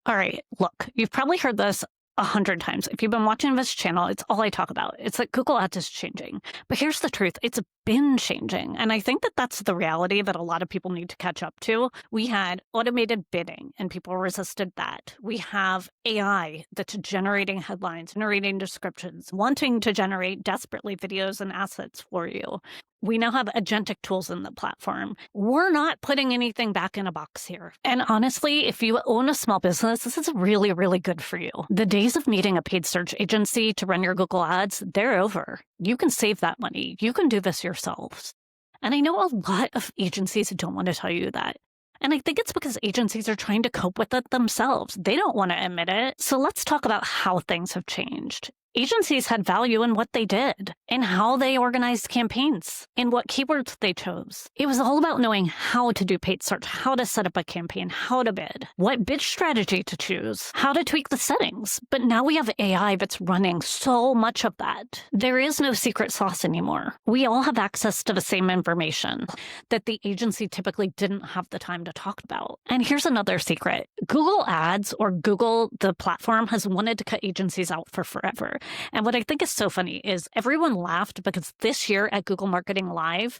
All right, look, you've probably heard this 100 times. If you've been watching this channel, it's all I talk about. It's like Google Ads is changing. But here's the truth. It's been changing. And I think that that's the reality that a lot of people need to catch up to. We had automated bidding and people resisted that. We have AI that's generating headlines, generating descriptions, wanting to generate desperately videos and assets for you. We now have agentic tools in the platform. We're not putting anything back in a box here. And honestly, if you own a small business, this is really, really good for you. The days of needing a paid search agency to run your Google Ads, they're over. You can save that money. You can do this yourselves. And I know a lot of agencies don't want to tell you that. And I think it's because agencies are trying to cope with it themselves. They don't want to admit it. So let's talk about how things have changed. Agencies had value in what they did, in how they organized campaigns, in what keywords they chose. It was all about knowing how to do paid search, how to set up a campaign, how to bid, what bid strategy to choose, how to tweak the settings. But now we have AI that's running so much of that. There is no secret sauce anymore. We all have access to the same information that the agency typically didn't have the time to talk about. And here's another secret. Google Ads, or Google, the platform, has wanted to cut agencies out for forever. And what I think is so funny is everyone laughed because this year at Google Marketing Live,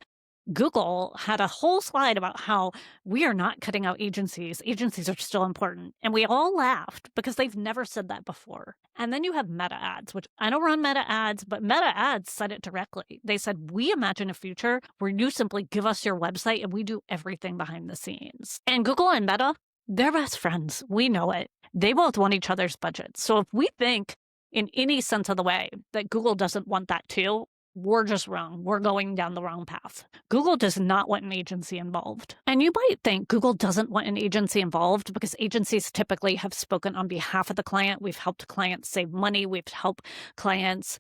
Google had a whole slide about how we are not cutting out agencies. Agencies are still important. And we all laughed because they've never said that before. And then you have Meta Ads, which I don't run Meta Ads, but Meta Ads said it directly. They said, we imagine a future where you simply give us your website and we do everything behind the scenes. And Google and Meta, they're best friends. We know it. They both want each other's budgets. So if we think in any sense of the way that Google doesn't want that too, we're just wrong. We're going down the wrong path. Google does not want an agency involved. And you might think Google doesn't want an agency involved because agencies typically have spoken on behalf of the client. We've helped clients save money. We've helped clients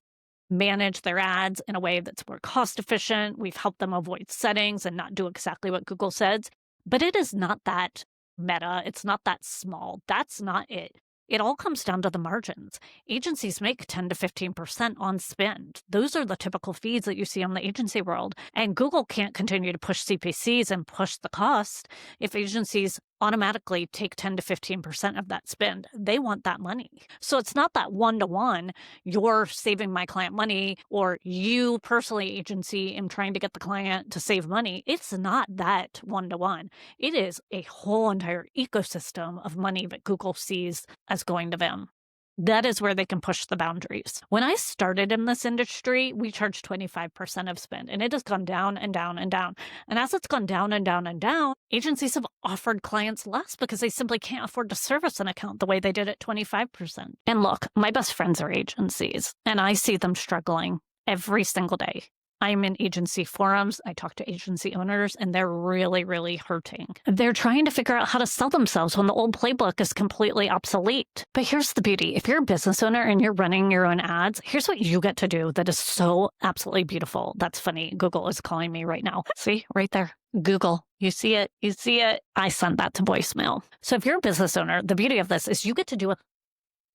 manage their ads in a way that's more cost efficient. We've helped them avoid settings and not do exactly what Google says. But it is not that meta. It's not that small. That's not it. It all comes down to the margins. Agencies make 10 to 15% on spend. Those are the typical fees that you see on the agency world. And Google can't continue to push CPCs and push the cost if agencies automatically take 10 to 15% of that spend. They want that money. So it's not that one-to-one, you're saving my client money, or you personally, agency, am trying to get the client to save money. It's not that one-to-one. It is a whole entire ecosystem of money that Google sees as going to them. That is where they can push the boundaries. When I started in this industry, we charged 25% of spend, and it has gone down and down and down. And as it's gone down and down and down, agencies have offered clients less because they simply can't afford to service an account the way they did at 25%. And look, my best friends are agencies, and I see them struggling every single day. I'm in agency forums. I talk to agency owners, and they're really, really hurting. They're trying to figure out how to sell themselves when the old playbook is completely obsolete. But here's the beauty. If you're a business owner and you're running your own ads, here's what you get to do that is so absolutely beautiful. That's funny. Google is calling me right now. See, right there. Google. You see it? You see it? I sent that to voicemail. So if you're a business owner, the beauty of this is you get to do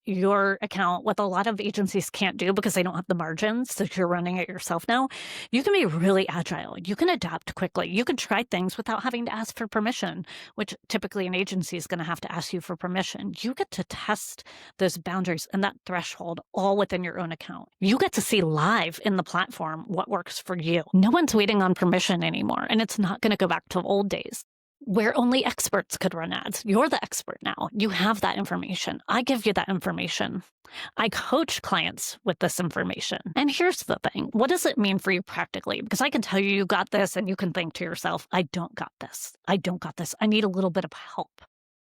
your account, what a lot of agencies can't do because they don't have the margins, so you're running it yourself now. You can be really agile. You can adapt quickly. You can try things without having to ask for permission, which typically an agency is going to have to ask you for permission. You get to test those boundaries and that threshold all within your own account. You get to see live in the platform what works for you. No one's waiting on permission anymore, and it's not going to go back to old days where only experts could run ads. You're the expert now. You have that information. I give you that information. I coach clients with this information. And here's the thing. What does it mean for you practically? Because I can tell you, you got this, and you can think to yourself, I don't got this. I don't got this. I need a little bit of help.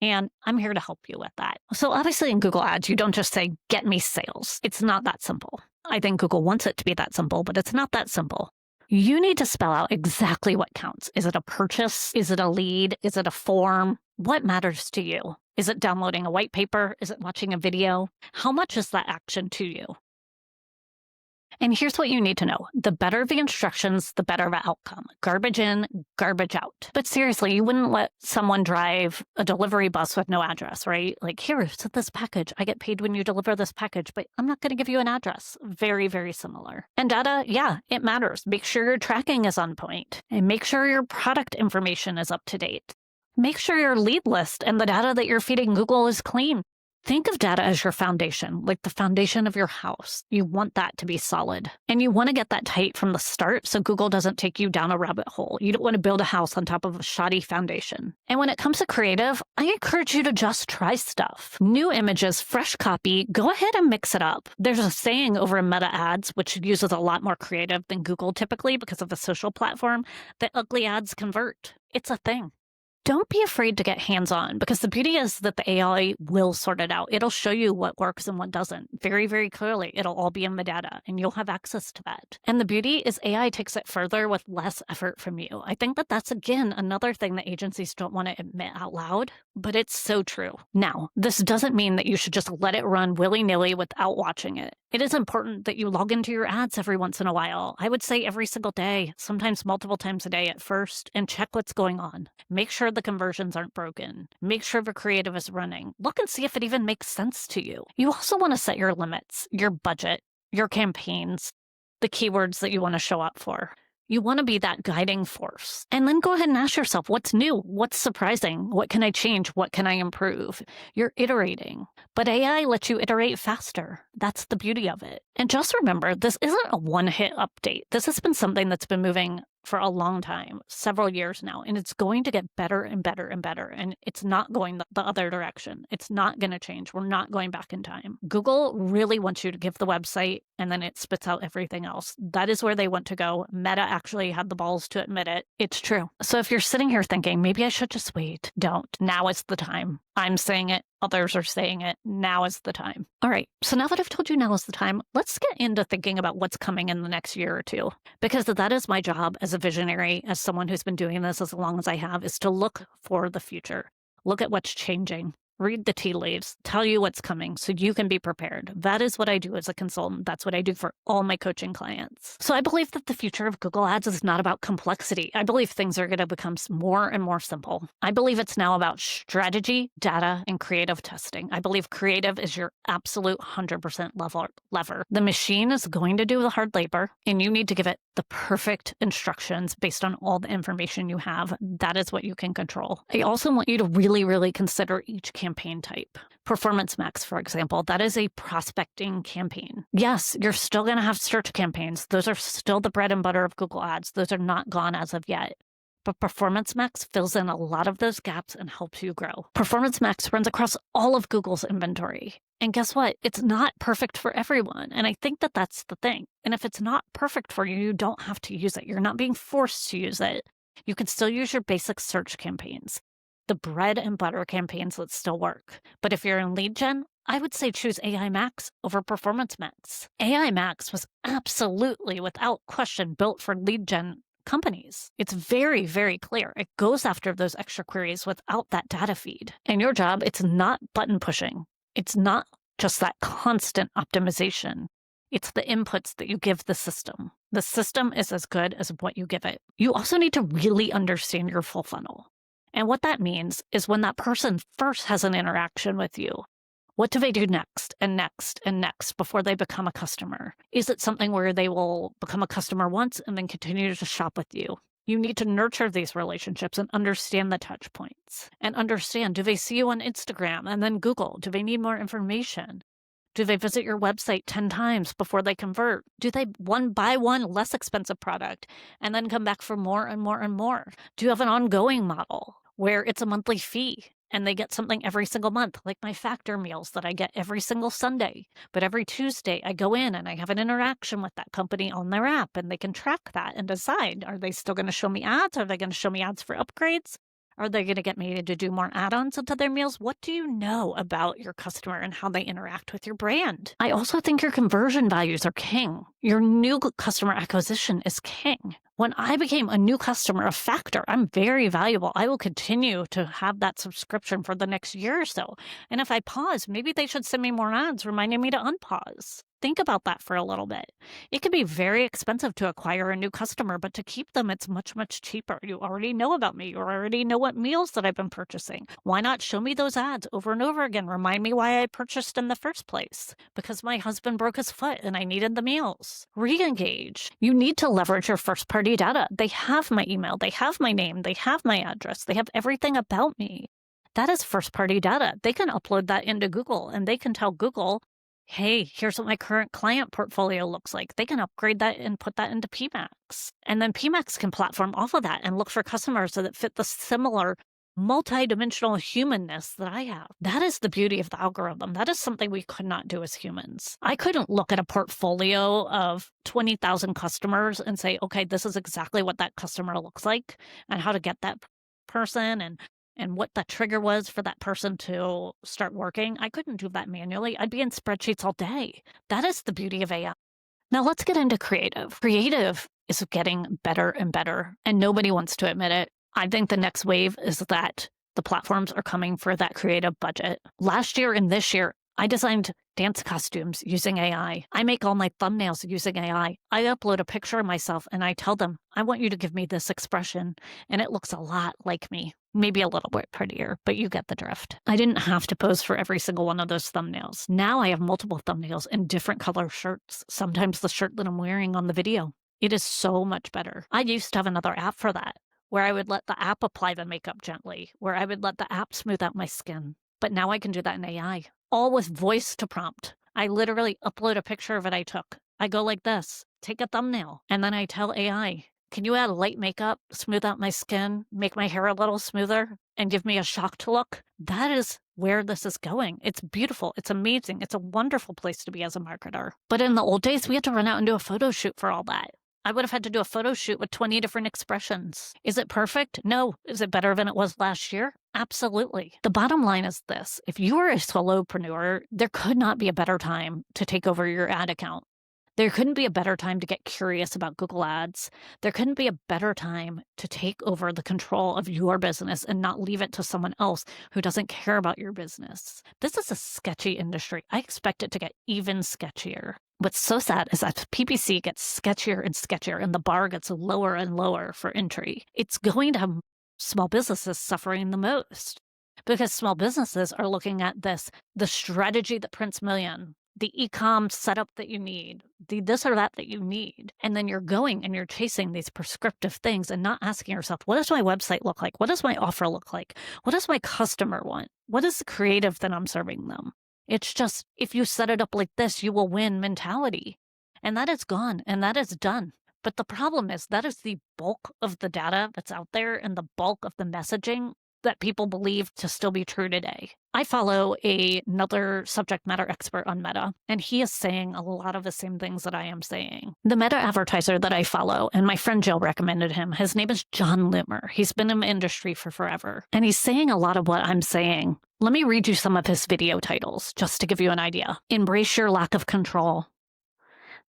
And I'm here to help you with that. So obviously in Google Ads, you don't just say, get me sales. It's not that simple. I think Google wants it to be that simple, but it's not that simple. You need to spell out exactly what counts. Is it a purchase? Is it a lead? Is it a form? What matters to you? Is it downloading a white paper? Is it watching a video? How much is that action to you? And here's what you need to know. The better the instructions, the better the outcome. Garbage in, garbage out. But seriously, you wouldn't let someone drive a delivery bus with no address, right? Like, here's this package. I get paid when you deliver this package, but I'm not going to give you an address. Very, very similar. And data, yeah, it matters. Make sure your tracking is on point and make sure your product information is up to date. Make sure your lead list and the data that you're feeding Google is clean. Think of data as your foundation, like the foundation of your house. You want that to be solid. And you want to get that tight from the start so Google doesn't take you down a rabbit hole. You don't want to build a house on top of a shoddy foundation. And when it comes to creative, I encourage you to just try stuff. New images, fresh copy, go ahead and mix it up. There's a saying over in Meta ads, which uses a lot more creative than Google typically because of the social platform, that ugly ads convert. It's a thing. Don't be afraid to get hands-on, because the beauty is that the AI will sort it out. It'll show you what works and what doesn't very, very clearly. It'll all be in the data, and you'll have access to that. And the beauty is AI takes it further with less effort from you. I think that that's, again, another thing that agencies don't want to admit out loud, but it's so true. Now, this doesn't mean that you should just let it run willy-nilly without watching it. It is important that you log into your ads every once in a while. I would say every single day, sometimes multiple times a day at first, and check what's going on. Make sure the conversions aren't broken. Make sure the creative is running. Look and see if it even makes sense to you. You also want to set your limits, your budget, your campaigns, the keywords that you want to show up for. You want to be that guiding force. And then go ahead and ask yourself, what's new? What's surprising? What can I change? What can I improve? You're iterating. But AI lets you iterate faster. That's the beauty of it. And just remember, this isn't a one-hit update. This has been something that's been moving for a long time, several years now, and it's going to get better and better and better, and it's not going the other direction. It's not going to change. We're not going back in time. Google really wants you to give the website, and then it spits out everything else. That is where they want to go. Meta actually had the balls to admit it. It's true. So if you're sitting here thinking, maybe I should just wait, don't. Now is the time. I'm saying it. Others are saying it. Now is the time. All right. So now that I've told you now is the time, let's get into thinking about what's coming in the next year or two, because that is my job as a visionary, as someone who's been doing this as long as I have, is to look for the future. Look at what's changing. Read the tea leaves, tell you what's coming so you can be prepared. That is what I do as a consultant. That's what I do for all my coaching clients. So I believe that the future of Google Ads is not about complexity. I believe things are going to become more and more simple. I believe it's now about strategy, data, and creative testing. I believe creative is your absolute 100% lever. The machine is going to do the hard labor, and you need to give it the perfect instructions based on all the information you have. That is what you can control. I also want you to really, really consider each campaign type. Performance Max, for example, that is a prospecting campaign. Yes, you're still going to have search campaigns. Those are still the bread and butter of Google Ads. Those are not gone as of yet. But Performance Max fills in a lot of those gaps and helps you grow. Performance Max runs across all of Google's inventory. And guess what? It's not perfect for everyone. And I think that that's the thing. And if it's not perfect for you, you don't have to use it. You're not being forced to use it. You can still use your basic search campaigns, the bread and butter campaigns that still work. But if you're in lead gen, I would say choose AI Max over Performance Max. AI Max was absolutely, without question, built for lead gen companies. It's very, very clear. It goes after those extra queries without that data feed. And your job, it's not button pushing. It's not just that constant optimization. It's the inputs that you give the system. The system is as good as what you give it. You also need to really understand your full funnel. And what that means is when that person first has an interaction with you, what do they do next and next and next before they become a customer? Is it something where they will become a customer once and then continue to shop with you? You need to nurture these relationships and understand the touch points. And understand, do they see you on Instagram and then Google? Do they need more information? Do they visit your website 10 times before they convert? Do they buy one less expensive product and then come back for more and more and more? Do you have an ongoing model where it's a monthly fee and they get something every single month, like my factor meals that I get every single Sunday? But every Tuesday I go in and I have an interaction with that company on their app, and they can track that and decide, are they still going to show me ads? Are they going to show me ads for upgrades? Are they going to get me to do more add-ons into their meals? What do you know about your customer and how they interact with your brand? I also think your conversion values are king. Your new customer acquisition is king. When I became a new customer of Factor, I'm very valuable. I will continue to have that subscription for the next year or so. And if I pause, maybe they should send me more ads reminding me to unpause. Think about that for a little bit. It can be very expensive to acquire a new customer, but to keep them, it's much, much cheaper. You already know about me. You already know what meals that I've been purchasing. Why not show me those ads over and over again? Remind me why I purchased in the first place. Because my husband broke his foot and I needed the meals. Re-engage. You need to leverage your first-party data. They have my email. They have my name. They have my address. They have everything about me. That is first-party data. They can upload that into Google and they can tell Google, hey, here's what my current client portfolio looks like. They can upgrade that and put that into PMAX. And then PMAX can platform off of that and look for customers that fit the similar multidimensional humanness that I have. That is the beauty of the algorithm. That is something we could not do as humans. I couldn't look at a portfolio of 20,000 customers and say, okay, this is exactly what that customer looks like and how to get that person and what that trigger was for that person to start working. I couldn't do that manually. I'd be in spreadsheets all day. That is the beauty of AI. Now let's get into creative. Creative is getting better and better, and nobody wants to admit it. I think the next wave is that the platforms are coming for that creative budget. Last year and this year, I designed dance costumes using AI. I make all my thumbnails using AI. I upload a picture of myself and I tell them, I want you to give me this expression. And it looks a lot like me. Maybe a little bit prettier, but you get the drift. I didn't have to pose for every single one of those thumbnails. Now I have multiple thumbnails in different color shirts. Sometimes the shirt that I'm wearing on the video. It is so much better. I used to have another app for that, where I would let the app apply the makeup gently, where I would let the app smooth out my skin. But now I can do that in AI, all with voice to prompt. I literally upload a picture of it I took. I go like this, take a thumbnail, and then I tell AI, can you add light makeup, smooth out my skin, make my hair a little smoother, and give me a shocked look? That is where this is going. It's beautiful. It's amazing. It's a wonderful place to be as a marketer. But in the old days, we had to run out and do a photo shoot for all that. I would have had to do a photo shoot with 20 different expressions. Is it perfect? No. Is it better than it was last year? Absolutely. The bottom line is this. If you are a solopreneur, there could not be a better time to take over your ad account. There couldn't be a better time to get curious about Google Ads. There couldn't be a better time to take over the control of your business and not leave it to someone else who doesn't care about your business. This is a sketchy industry. I expect it to get even sketchier. What's so sad is that PPC gets sketchier and sketchier and the bar gets lower and lower for entry. It's going to have small businesses suffering the most because small businesses are looking at the strategy that prints million, the e-com setup that you need, the this or that you need. And then you're going and you're chasing these prescriptive things and not asking yourself, what does my website look like? What does my offer look like? What does my customer want? What is the creative that I'm serving them? It's just, if you set it up like this, you will win mentality. And that is gone and that is done. But the problem is that is the bulk of the data that's out there and the bulk of the messaging that people believe to still be true today. I follow another subject matter expert on Meta, and he is saying a lot of the same things that I am saying. The Meta advertiser that I follow, and my friend Jill recommended him, his name is John Loomer. He's been in the industry for forever, and he's saying a lot of what I'm saying. Let me read you some of his video titles, just to give you an idea. Embrace your lack of control.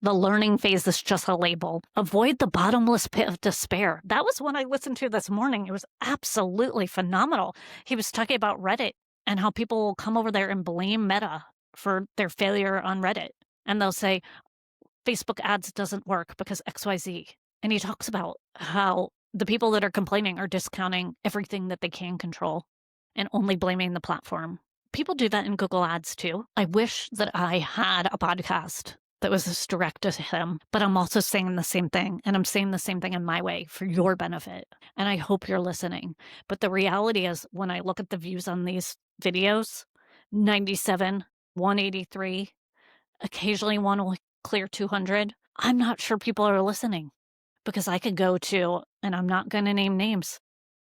The learning phase is just a label. Avoid the bottomless pit of despair. That was one I listened to this morning. It was absolutely phenomenal. He was talking about Reddit and how people will come over there and blame Meta for their failure on Reddit. And they'll say, Facebook ads doesn't work because XYZ. And he talks about how the people that are complaining are discounting everything that they can control and only blaming the platform. People do that in Google Ads too. I wish that I had a podcast that was just direct to him, but I'm also saying the same thing, and I'm saying the same thing in my way for your benefit, and I hope you're listening. But the reality is, when I look at the views on these videos, 97, 183, occasionally one will clear 200, I'm not sure people are listening, because I could go to, and I'm not going to name names,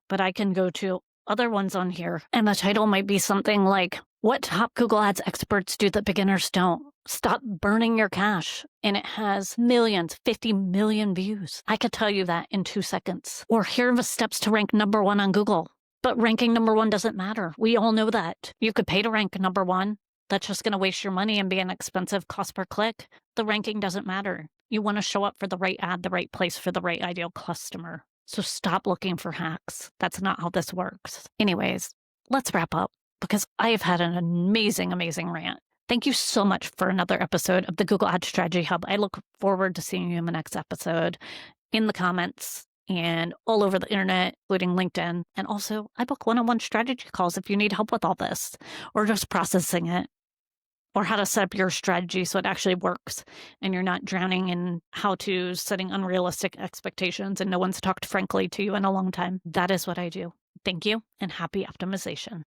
but I can go to other ones on here, and the title might be something like, what top Google Ads experts do that beginners don't? Stop burning your cash. And it has millions, 50 million views. I could tell you that in 2 seconds. Or here are the steps to rank #1 on Google. But ranking #1 doesn't matter. We all know that. You could pay to rank #1. That's just going to waste your money and be an expensive cost per click. The ranking doesn't matter. You want to show up for the right ad, the right place for the right ideal customer. So stop looking for hacks. That's not how this works. Anyways, let's wrap up because I have had an amazing, amazing rant. Thank you so much for another episode of the Google Ad Strategy Hub. I look forward to seeing you in the next episode, in the comments, and all over the internet, including LinkedIn. And also, I book one-on-one strategy calls if you need help with all this, or just processing it, or how to set up your strategy so it actually works and you're not drowning in how-tos, setting unrealistic expectations, and no one's talked frankly to you in a long time. That is what I do. Thank you, and happy optimization.